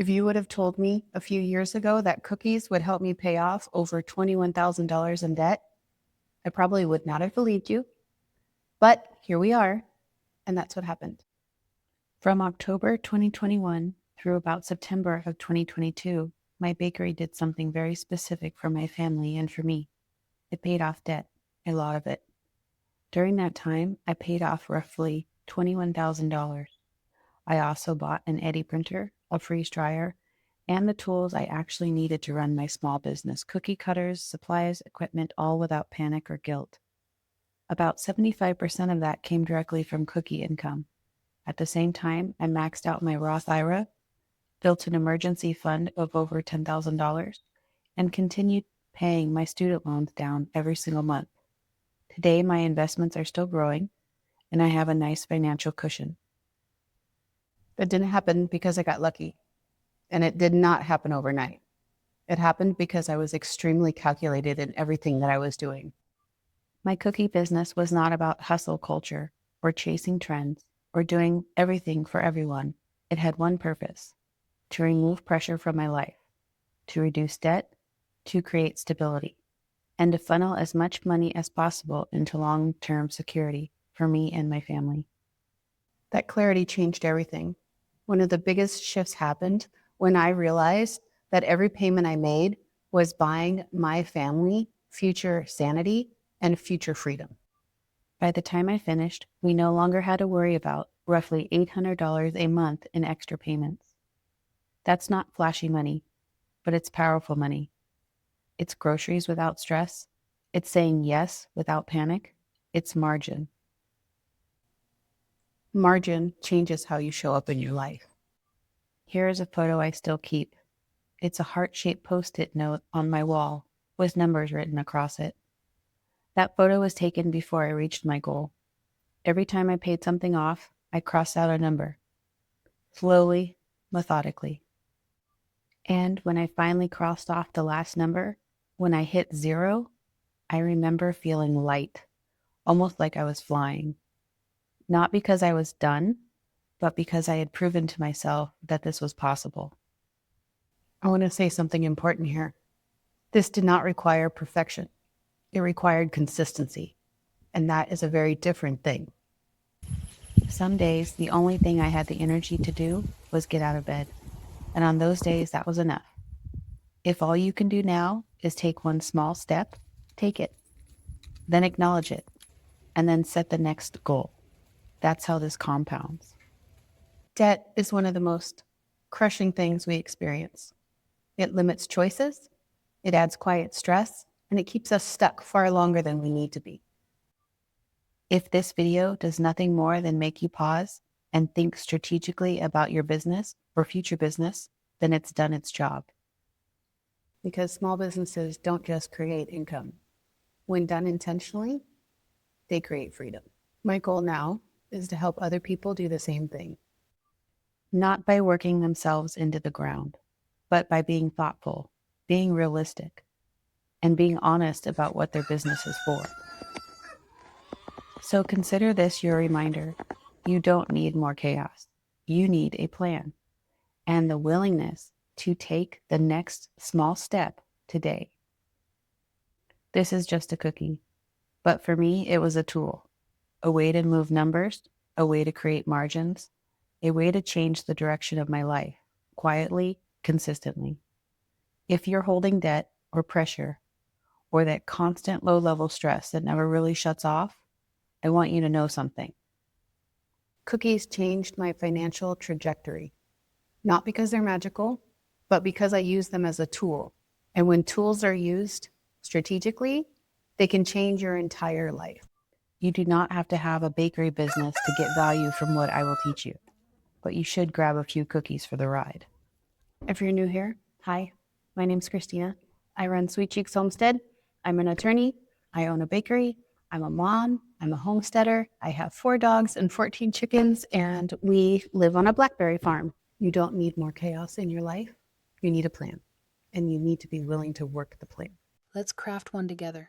If you would have told me a few years ago that cookies would help me pay off over $21,000 in debt, I probably would not have believed you. But here we are, and that's what happened. From October 2021 through about September of 2022, my bakery did something very specific for my family and for me. It paid off debt, a lot of it. During that time, I paid off roughly $21,000. I also bought an Eddy printer, a freeze dryer, and the tools I actually needed to run my small business: cookie cutters, supplies, equipment, all without panic or guilt. About 75% of that came directly from cookie income. At the same time, I maxed out my Roth IRA, built an emergency fund of over $10,000, and continued paying my student loans down every single month. Today, my investments are still growing, and I have a nice financial cushion. That didn't happen because I got lucky, and it did not happen overnight. It happened because I was extremely calculated in everything that I was doing. My cookie business was not about hustle culture or chasing trends or doing everything for everyone. It had one purpose: to remove pressure from my life, to reduce debt, to create stability, and to funnel as much money as possible into long-term security for me and my family. That clarity changed everything. One of the biggest shifts happened when I realized that every payment I made was buying my family future sanity and future freedom. By the time I finished, we no longer had to worry about roughly $800 a month in extra payments. That's not flashy money, but it's powerful money. It's groceries without stress. It's saying yes without panic. It's margin. Margin changes how you show up in your life. Here is a photo I still keep. It's a heart-shaped Post-it note on my wall with numbers written across it. That photo was taken before I reached my goal. Every time I paid something off, I crossed out a number. Slowly, methodically. And when I finally crossed off the last number, when I hit 0, I remember feeling light, almost like I was flying. Not because I was done, but because I had proven to myself that this was possible. I want to say something important here. This did not require perfection. It required consistency, and that is a very different thing. Some days, the only thing I had the energy to do was get out of bed, and on those days, that was enough. If all you can do now is take one small step, take it. Then acknowledge it, and then set the next goal. That's how this compounds. Debt is one of the most crushing things we experience. It limits choices, it adds quiet stress, and it keeps us stuck far longer than we need to be. If this video does nothing more than make you pause and think strategically about your business or future business, then it's done its job. Because small businesses don't just create income. When done intentionally, they create freedom. My goal now is to help other people do the same thing. Not by working themselves into the ground, but by being thoughtful, being realistic, and being honest about what their business is for. So consider this your reminder. You don't need more chaos. You need a plan and the willingness to take the next small step today. This is just a cookie, but for me, it was a tool, a way to move numbers, a way to create margins, a way to change the direction of my life, quietly, consistently. If you're holding debt or pressure, or that constant low-level stress that never really shuts off, I want you to know something. Cookies changed my financial trajectory, not because they're magical, but because I use them as a tool. And when tools are used strategically, they can change your entire life. You do not have to have a bakery business to get value from what I will teach you, but you should grab a few cookies for the ride. If you're new here, hi, my name's Christina. I run Sweet Cheeks Homestead. I'm an attorney. I own a bakery. I'm a mom. I'm a homesteader. I have 4 dogs and 14 chickens, and we live on a blackberry farm. You don't need more chaos in your life. You need a plan, and you need to be willing to work the plan. Let's craft one together.